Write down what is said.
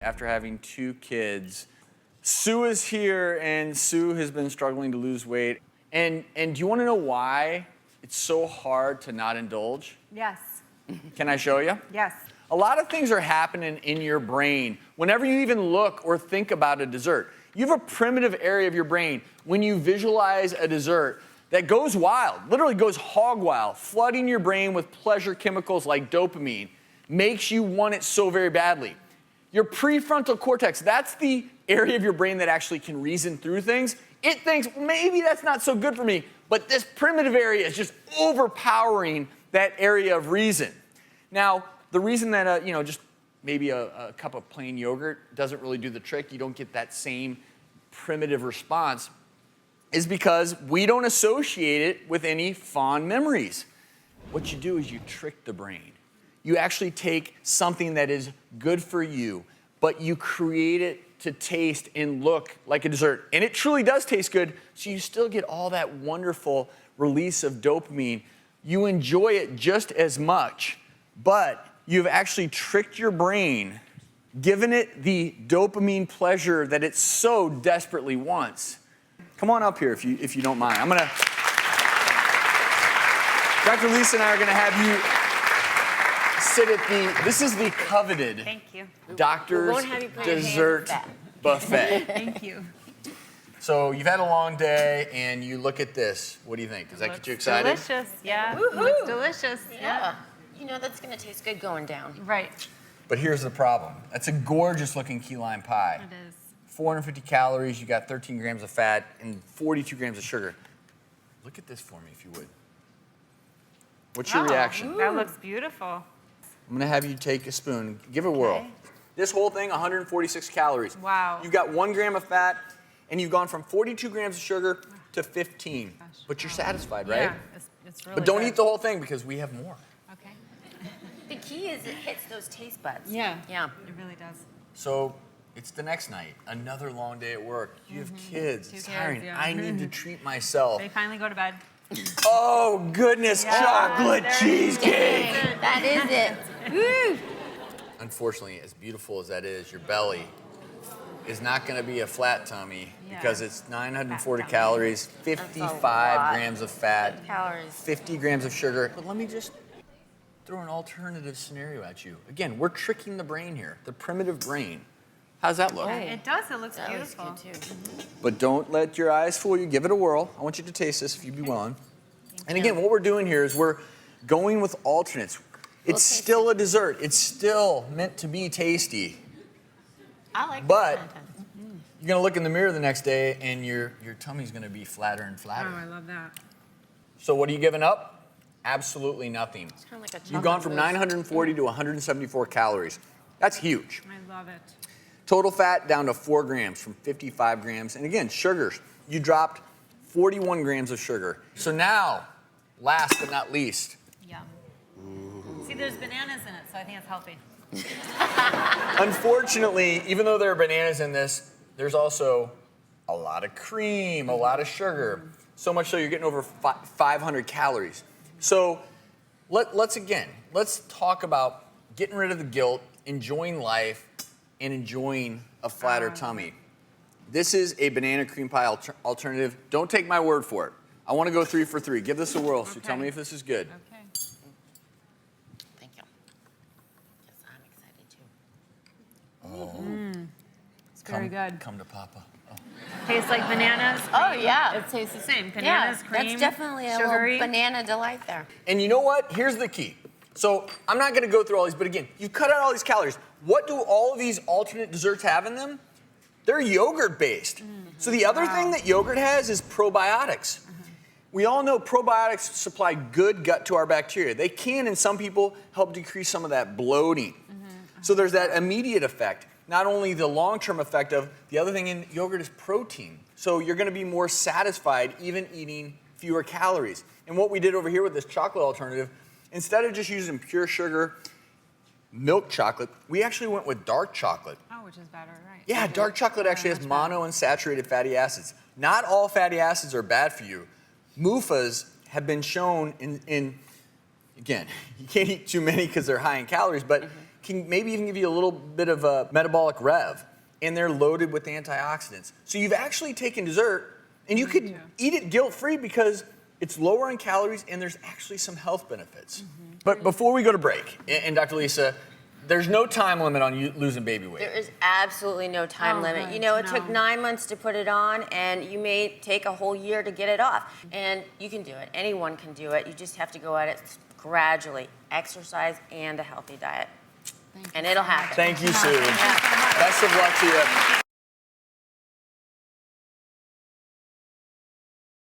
after having 2 kids. Sue is here, and Sue has been struggling to lose weight. And do you want to know why it's so hard to not indulge? Yes. Can I show you? Yes. A lot of things are happening in your brain whenever you even look or think about a dessert. You have a primitive area of your brain when you visualize a dessert that goes wild, literally goes hog wild, flooding your brain with pleasure chemicals like dopamine, makes you want it so very badly. Your prefrontal cortex, that's the area of your brain that actually can reason through things. It thinks, maybe that's not so good for me, but this primitive area is just overpowering that area of reason. Now, the reason that, just maybe a cup of plain yogurt doesn't really do the trick, you don't get that same primitive response, is because we don't associate it with any fond memories. What you do is you trick the brain. You actually take something that is good for you, but you create it to taste and look like a dessert. And it truly does taste good, so you still get all that wonderful release of dopamine. You enjoy it just as much, but you've actually tricked your brain, given it the dopamine pleasure that it so desperately wants. Come on up here if you don't mind. Dr. Lisa and I are gonna have you sit at this is the coveted Thank you. Doctor's Dessert Buffet. Thank you. So you've had a long day and you look at this. What do you think? Does that get you excited? Delicious, yeah. Woohoo. Looks delicious, Yeah. You know that's gonna taste good going down. Right. But here's the problem. That's a gorgeous looking key lime pie. It is. 450 calories, you got 13 grams of fat and 42 grams of sugar. Look at this for me if you would. What's your reaction? That looks beautiful. I'm gonna have you take a spoon, give it a whirl. This whole thing, 146 calories. Wow. You've got 1 gram of fat, and you've gone from 42 grams of sugar to 15. But you're satisfied, right? Yeah, it's really But don't good. eat the whole thing because we have more. Okay. The key is it hits those taste buds. Yeah. Yeah. It really does. So it's the next night, another long day at work. You have kids, it's tiring. yeah. I need to treat myself. They finally go to bed. Oh goodness, chocolate there it is. cheesecake! That is it. Woo. Unfortunately, as beautiful as that is, your belly is not gonna be a flat tummy because it's 940 Fat tummy. calories, 55 lot. grams of fat, Calories. 50 grams of sugar. But let me just throw an alternative scenario at you. Again, we're tricking the brain here, the primitive brain. How's that look? It does. It looks That looks beautiful. good too. But don't let your eyes fool you. Give it a whirl. I want you to taste this if you'd be willing. And again, what we're doing here is we're going with alternates. It's still a dessert. It's still meant to be tasty. I like But this content. you're gonna look in the mirror the next day and your tummy's gonna be flatter and flatter. Oh, I love that. So what are you giving up? Absolutely nothing. It's kind of like a You've gone from chocolate 940 to 174 calories. That's huge. I love it. Total fat down to 4 grams from 55 grams. And again, sugars. You dropped 41 grams of sugar. So now, last but not least. Yum. See, there's bananas in it, so I think it's healthy. Unfortunately, even though there are bananas in this, there's also a lot of cream, a lot of sugar. So much so you're getting over 500 calories. So let's talk about getting rid of the guilt, enjoying life, and enjoying a flatter tummy. This is a banana cream pie alternative. Don't take my word for it. I want to go 3 for 3. Give this a whirl. So tell me if this is good. Okay. Thank you. Yes, I'm excited too. It's very good. Come to Papa. Oh. Tastes like bananas. Oh, yeah. It tastes the same. Yeah, Bananas, cream, that's definitely a sugary. little banana delight there. And you know what? Here's the key. So I'm not going to go through all these, but again, you cut out all these calories. What do all of these alternate desserts have in them? They're yogurt-based. So the other thing that yogurt has is probiotics. We all know probiotics supply good gut to our bacteria. They can, in some people, help decrease some of that bloating. So there's that immediate effect. Not only the long-term effect of, the other thing in yogurt is protein. So you're gonna be more satisfied even eating fewer calories. And what we did over here with this chocolate alternative, instead of just using pure sugar, milk chocolate, we actually went with dark chocolate. Oh, which is better, right? Yeah, dark chocolate actually has monounsaturated fatty acids. Not all fatty acids are bad for you. MUFAs have been shown in again, you can't eat too many because they're high in calories, but can maybe even give you a little bit of a metabolic rev, and they're loaded with antioxidants. So you've actually taken dessert, and you could eat it guilt-free because it's lower in calories and there's actually some health benefits. But before we go to break, and Dr. Lisa, there's no time limit on you losing baby weight. There is absolutely no time limit. good You know, it to took know. 9 months to put it on, and you may take a whole year to get it off. And you can do it. Anyone can do it. You just have to go at it gradually. Exercise and a healthy diet. And it'll happen. Thank you, Sue. Best of luck to you.